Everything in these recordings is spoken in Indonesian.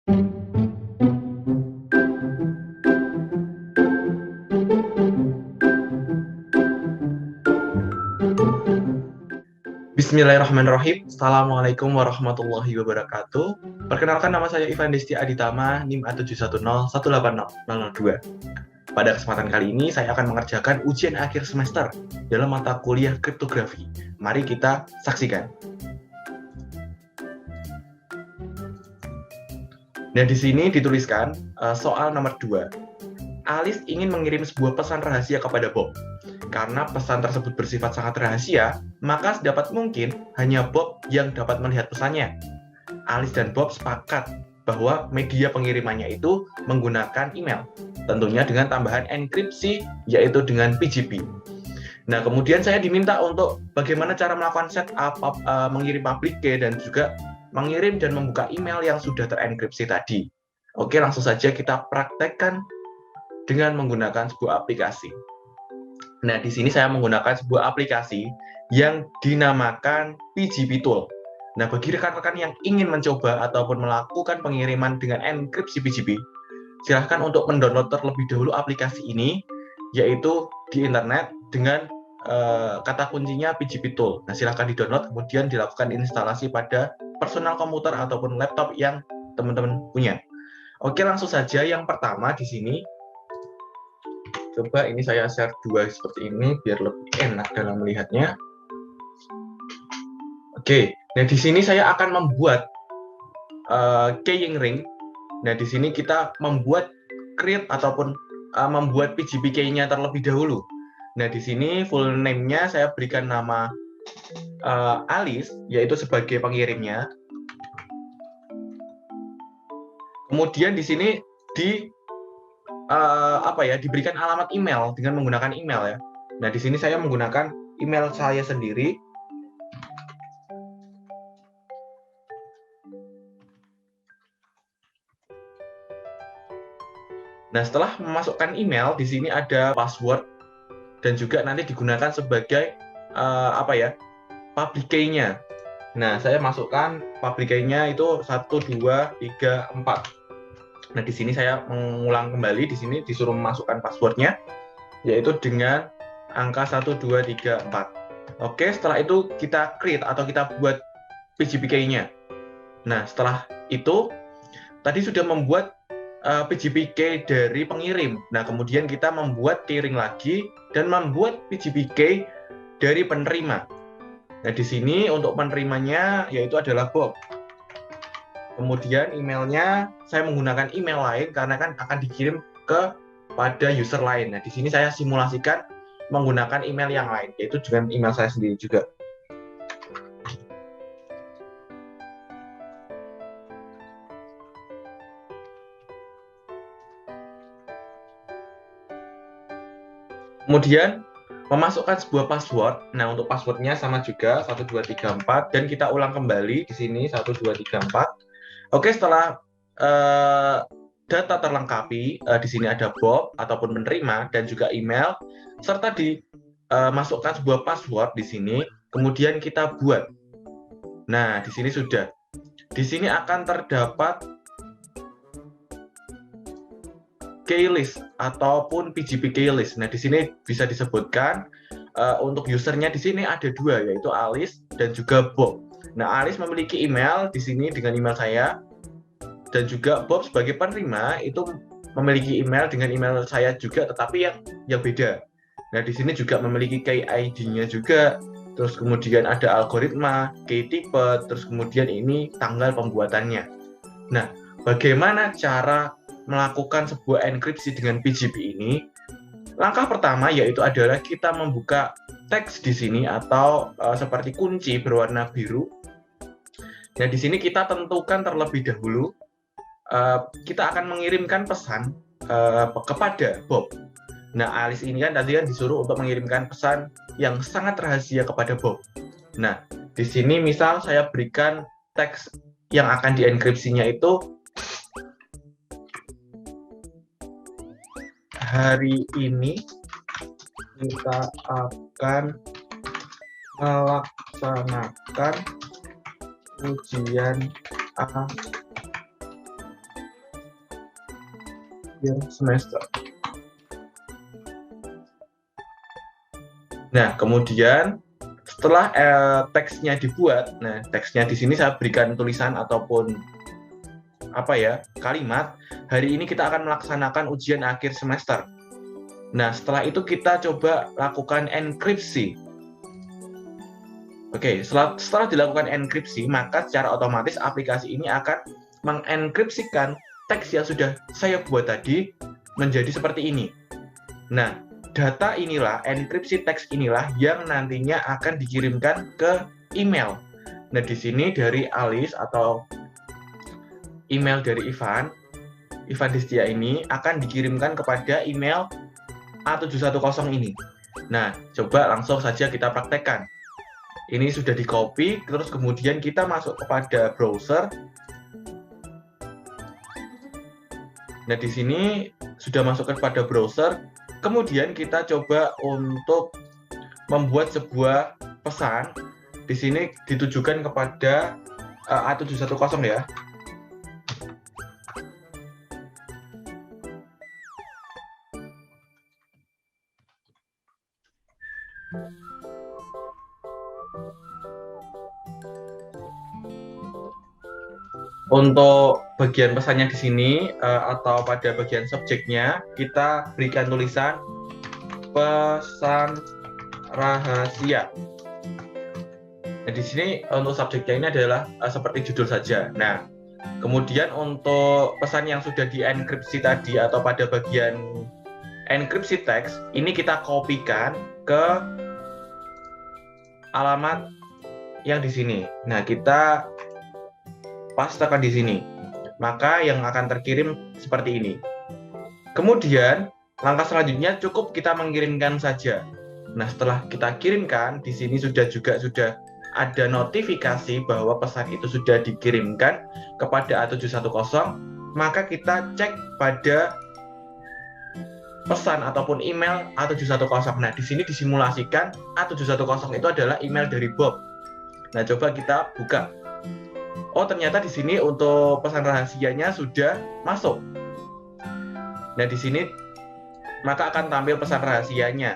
Bismillahirrahmanirrahim. Assalamualaikum warahmatullahi wabarakatuh. Perkenalkan, nama saya Ivan Desti Aditama, NIM A710180002. Pada kesempatan kali ini saya akan mengerjakan ujian akhir semester dalam mata kuliah kriptografi. Mari kita saksikan. Nah, di sini dituliskan soal nomor 2. Alice ingin mengirim sebuah pesan rahasia kepada Bob. Karena pesan tersebut bersifat sangat rahasia, maka sedapat mungkin hanya Bob yang dapat melihat pesannya. Alice dan Bob sepakat bahwa media pengirimannya itu menggunakan email, tentunya dengan tambahan enkripsi, yaitu dengan PGP. Nah, kemudian saya diminta untuk bagaimana cara melakukan setup mengirim public key dan juga mengirim dan membuka email yang sudah terenkripsi tadi. Oke, langsung saja kita praktekkan dengan menggunakan sebuah aplikasi. Nah, di sini saya menggunakan sebuah aplikasi yang dinamakan PGP Tool. Nah, bagi rekan-rekan yang ingin mencoba ataupun melakukan pengiriman dengan enkripsi PGP, silahkan untuk mendownload terlebih dahulu aplikasi ini, yaitu di internet dengan kata kuncinya PGP Tool. Nah, silahkan di-download, kemudian dilakukan instalasi pada personal komputer ataupun laptop yang teman-teman punya. Oke, langsung saja yang pertama di sini. Coba ini saya share dua seperti ini biar lebih enak dalam melihatnya. Oke, nah di sini saya akan membuat keying ring. Nah, di sini kita membuat create ataupun membuat PGP key-nya terlebih dahulu. Nah, di sini full name-nya saya berikan nama Alice, yaitu sebagai pengirimnya. Kemudian di sini diberikan alamat email dengan menggunakan email ya. Nah, di sini saya menggunakan email saya sendiri. Nah, setelah memasukkan email, di sini ada password dan juga nanti digunakan sebagai public key-nya. Nah, saya masukkan public key-nya itu 1, 2, 3, 4. Nah, di sini saya mengulang kembali, di sini disuruh memasukkan passwordnya, yaitu dengan angka 1, 2, 3, 4. Oke, setelah itu kita create atau kita buat PGP key-nya. Nah, setelah itu, tadi sudah membuat PGP key dari pengirim. Nah, kemudian kita membuat keyring lagi dan membuat PGP key dari penerima. Nah, di sini untuk penerimanya yaitu adalah Bob. Kemudian emailnya saya menggunakan email lain karena kan akan dikirim kepada user lain. Nah, di sini saya simulasikan menggunakan email yang lain, yaitu dengan email saya sendiri juga. Kemudian memasukkan sebuah password. Nah, untuk passwordnya sama juga 1, 2, 3, 4 dan kita ulang kembali di sini 1, 2, 3, 4. Oke, setelah data terlengkapi, di sini ada Bob ataupun menerima dan juga email serta dimasukkan sebuah password di sini, kemudian kita buat. Nah, di sini sudah. Di sini akan terdapat keylist ataupun PGP keylist. Nah, di sini bisa disebutkan untuk usernya di sini ada dua, yaitu Alice dan juga Bob. Nah, Alice memiliki email di sini dengan email saya, dan juga Bob sebagai penerima itu memiliki email dengan email saya juga, tetapi yang beda. Nah, di sini juga memiliki key ID-nya juga, terus kemudian ada algoritma, key type, terus kemudian ini tanggal pembuatannya. Nah, bagaimana cara melakukan sebuah enkripsi dengan PGP ini? Langkah pertama yaitu adalah kita membuka teks di sini atau seperti kunci berwarna biru. Nah, di sini kita tentukan terlebih dahulu kita akan mengirimkan pesan kepada Bob. Nah, Alice ini kan tadi disuruh untuk mengirimkan pesan yang sangat rahasia kepada Bob. Nah, di sini misal saya berikan teks yang akan dienkripsinya itu, hari ini kita akan melaksanakan ujian akhir semester. Nah, kemudian setelah teksnya dibuat, nah teksnya di sini saya berikan tulisan ataupun kalimat. Hari ini kita akan melaksanakan ujian akhir semester. Nah, setelah itu kita coba lakukan enkripsi. Oke, setelah dilakukan enkripsi, maka secara otomatis aplikasi ini akan mengenkripsikan teks yang sudah saya buat tadi menjadi seperti ini. Nah, data inilah, enkripsi teks inilah yang nantinya akan dikirimkan ke email. Nah, di sini dari Alice atau email dari Ivan Destia ini akan dikirimkan kepada email A710 ini. Nah, coba langsung saja kita praktekkan. Ini sudah di-copy, terus kemudian kita masuk kepada browser. Nah, di sini sudah masuk kepada browser. Kemudian kita coba untuk membuat sebuah pesan. Di sini ditujukan kepada A710 ya. Untuk bagian pesannya di sini atau pada bagian subjeknya kita berikan tulisan pesan rahasia. Nah, di sini untuk subjeknya ini adalah seperti judul saja. Nah, kemudian untuk pesan yang sudah dienkripsi tadi atau pada bagian enkripsi teks ini kita kopikan ke alamat yang di sini. Nah, kita pastekan di sini. Maka yang akan terkirim seperti ini. Kemudian langkah selanjutnya cukup kita mengirimkan saja. Nah, setelah kita kirimkan, di sini sudah ada notifikasi bahwa pesan itu sudah dikirimkan kepada A710, maka kita cek pada pesan ataupun email A710. Nah, di sini disimulasikan A710 itu adalah email dari Bob. Nah, coba kita buka. Oh, ternyata di sini untuk pesan rahasianya sudah masuk. Nah, di sini maka akan tampil pesan rahasianya.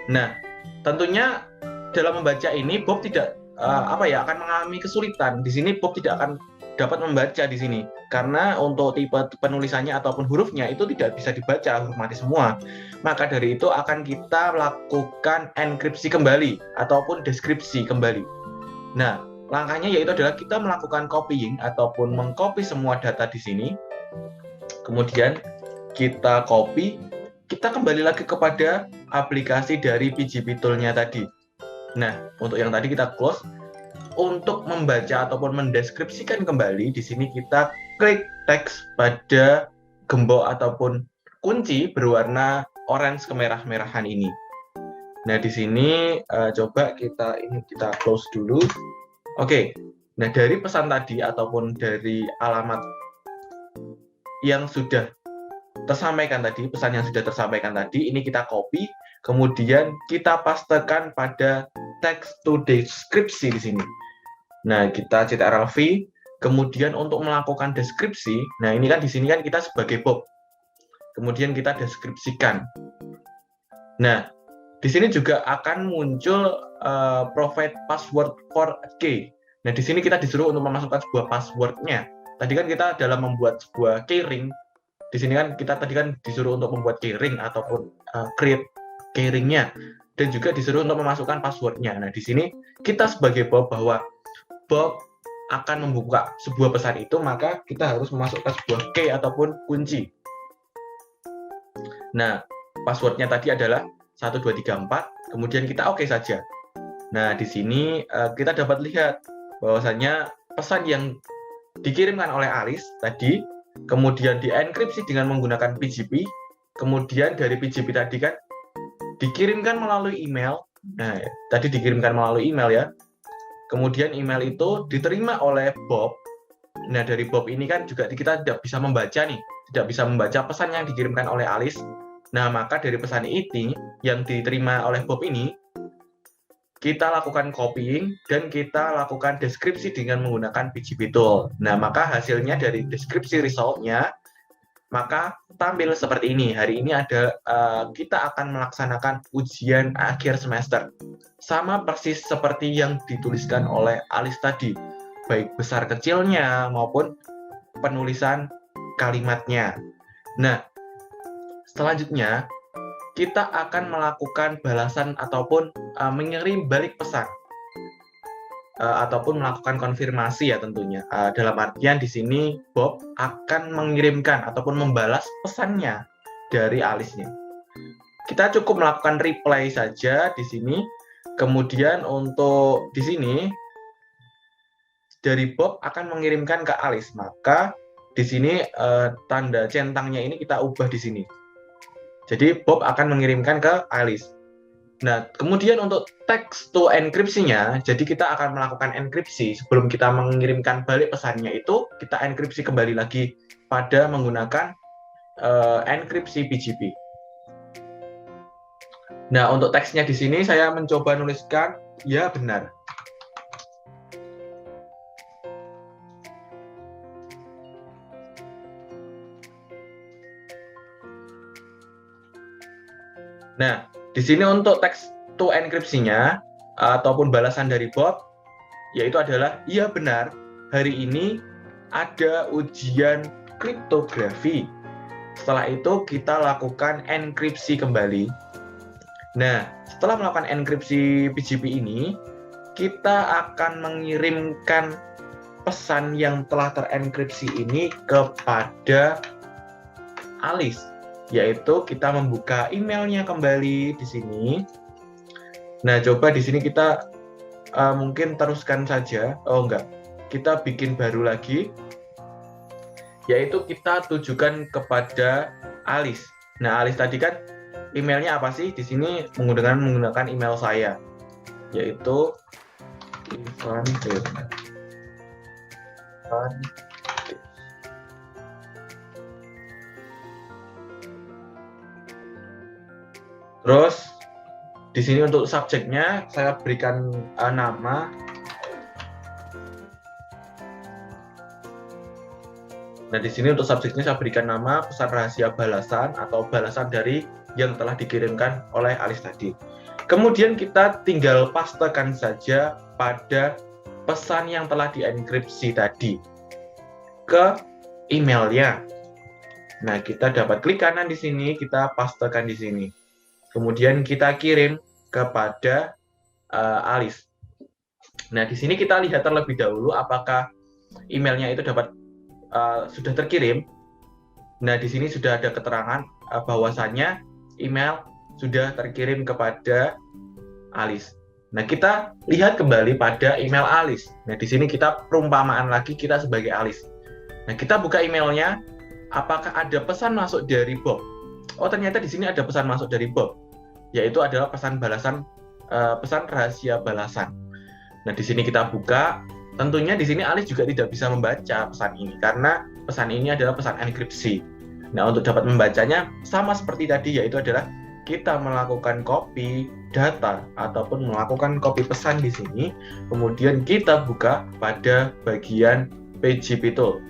Nah, tentunya dalam membaca ini Bob tidak akan mengalami kesulitan. Di sini Bob tidak akan dapat membaca di sini karena untuk tipe penulisannya ataupun hurufnya itu tidak bisa dibaca, huruf mati semua. Maka dari itu akan kita lakukan enkripsi kembali ataupun deskripsi kembali. Nah, langkahnya yaitu adalah kita melakukan copying ataupun mengcopy semua data di sini. Kemudian kita copy, kita kembali lagi kepada aplikasi dari PGP Tool-nya tadi. Nah, untuk yang tadi kita close. Untuk membaca ataupun mendeskripsikan kembali, di sini kita klik teks pada gembok ataupun kunci berwarna orange kemerah-merahan ini. Nah, di sini coba kita close dulu. Oke, nah dari pesan tadi ataupun dari alamat yang sudah tersampaikan tadi, pesan yang sudah tersampaikan tadi, ini kita copy, kemudian kita pastekan pada text to deskripsi di sini. Nah, kita Ctrl+V, kemudian untuk melakukan deskripsi, nah ini kan di sini kan kita sebagai Bob, kemudian kita deskripsikan. Nah, di sini juga akan muncul provide password for key. Nah, di sini kita disuruh untuk memasukkan sebuah passwordnya. Tadi kan kita dalam membuat sebuah keyring, di sini kan kita tadi kan disuruh untuk membuat keyring ataupun create keyringnya, dan juga disuruh untuk memasukkan passwordnya. Nah, di sini kita sebagai Bob bahwa Bob akan membuka sebuah pesan itu, maka kita harus memasukkan sebuah key ataupun kunci. Nah, passwordnya tadi adalah 1234, kemudian kita oke saja. Nah, di sini kita dapat lihat bahwasanya pesan yang dikirimkan oleh Alice tadi, kemudian dienkripsi dengan menggunakan PGP, kemudian dari PGP tadi kan dikirimkan melalui email. Nah, tadi dikirimkan melalui email ya. Kemudian email itu diterima oleh Bob. Nah, dari Bob ini kan juga kita tidak bisa membaca nih, tidak bisa membaca pesan yang dikirimkan oleh Alice. Nah, maka dari pesan ini yang diterima oleh Bob ini, kita lakukan copying dan kita lakukan deskripsi dengan menggunakan PGP Tool. Nah, maka hasilnya dari deskripsi result-nya maka tampil seperti ini. Hari ini kita akan melaksanakan ujian akhir semester. Sama persis seperti yang dituliskan oleh Alis tadi, baik besar kecilnya maupun penulisan kalimatnya. Nah, selanjutnya kita akan melakukan balasan ataupun mengirim balik pesan. Ataupun melakukan konfirmasi ya tentunya. Dalam artian di sini Bob akan mengirimkan ataupun membalas pesannya dari Alisnya. Kita cukup melakukan reply saja di sini. Kemudian untuk di sini dari Bob akan mengirimkan ke Alis. Maka di sini tanda centangnya ini kita ubah di sini. Jadi Bob akan mengirimkan ke Alis. Nah, kemudian untuk text to enkripsinya, jadi kita akan melakukan enkripsi sebelum kita mengirimkan balik pesannya itu, kita enkripsi kembali lagi pada menggunakan enkripsi PGP. Nah, untuk teksnya di sini saya mencoba nuliskan, ya benar. Nah, di sini untuk teks to enkripsinya ataupun balasan dari Bob yaitu adalah iya benar, hari ini ada ujian kriptografi. Setelah itu kita lakukan enkripsi kembali. Nah, setelah melakukan enkripsi PGP ini, kita akan mengirimkan pesan yang telah terenkripsi ini kepada Alis. Yaitu kita membuka emailnya kembali di sini. Nah, coba di sini kita mungkin teruskan saja. Oh enggak, kita bikin baru lagi. Yaitu kita tujukan kepada Alis. Nah, Alis tadi kan emailnya apa sih? Di sini menggunakan email saya, yaitu Ivan. Terus di sini untuk subjeknya saya berikan nama. Nah, di sini untuk subjeknya saya berikan nama pesan rahasia balasan atau balasan dari yang telah dikirimkan oleh Alis tadi. Kemudian kita tinggal pastekan saja pada pesan yang telah dienkripsi tadi ke emailnya. Nah, kita dapat klik kanan di sini, kita pastekan di sini. Kemudian kita kirim kepada Alis. Nah, di sini kita lihat terlebih dahulu apakah emailnya itu sudah terkirim. Nah, di sini sudah ada keterangan bahwasannya email sudah terkirim kepada Alis. Nah, kita lihat kembali pada email Alis. Nah, di sini kita perumpamaan lagi kita sebagai Alis. Nah, kita buka emailnya, apakah ada pesan masuk dari Bob? Oh, ternyata di sini ada pesan masuk dari Bob, yaitu adalah pesan rahasia balasan. Nah, di sini kita buka. Tentunya di sini Alis juga tidak bisa membaca pesan ini karena pesan ini adalah pesan enkripsi. Nah, untuk dapat membacanya sama seperti tadi, yaitu adalah kita melakukan copy data ataupun melakukan copy pesan di sini, kemudian kita buka pada bagian PGP tool.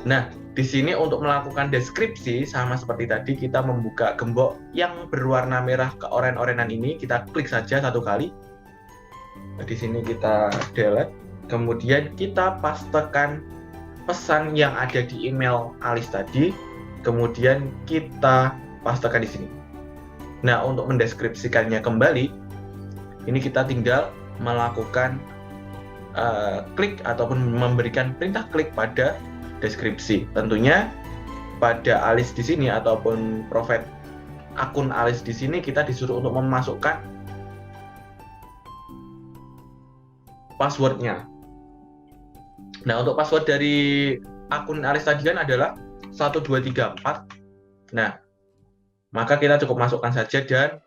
Nah, di sini untuk melakukan deskripsi sama seperti tadi, kita membuka gembok yang berwarna merah keoren-orenan ini, kita klik saja satu kali. Di sini kita delete, kemudian kita pastekan pesan yang ada di email Alis tadi, kemudian kita pastekan di sini. Nah, untuk mendeskripsikannya kembali, ini kita tinggal melakukan klik ataupun memberikan perintah klik pada deskripsi. Tentunya pada Alis di sini ataupun profile akun Alis di sini kita disuruh untuk memasukkan passwordnya. Nah, untuk password dari akun Alis tadi kan adalah 1234. Nah, maka kita cukup masukkan saja dan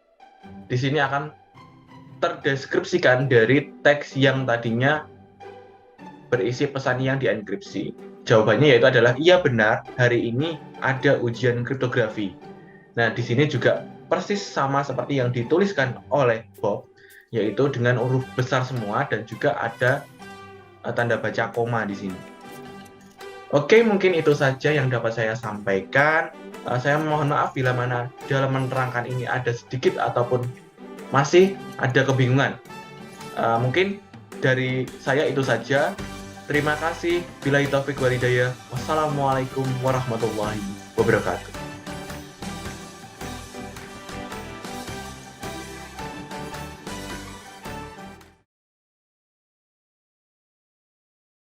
di sini akan terdeskripsikan dari teks yang tadinya berisi pesan yang dienkripsi. Jawabannya yaitu adalah iya benar, hari ini ada ujian kriptografi. Nah, di sini juga persis sama seperti yang dituliskan oleh Bob, yaitu dengan huruf besar semua dan juga ada tanda baca koma di sini. Oke, mungkin itu saja yang dapat saya sampaikan. Saya mohon maaf bila mana dalam menerangkan ini ada sedikit ataupun masih ada kebingungan. Mungkin dari saya itu saja. Terima kasih. Billahi taufik walhidayah. Wassalamualaikum warahmatullahi wabarakatuh.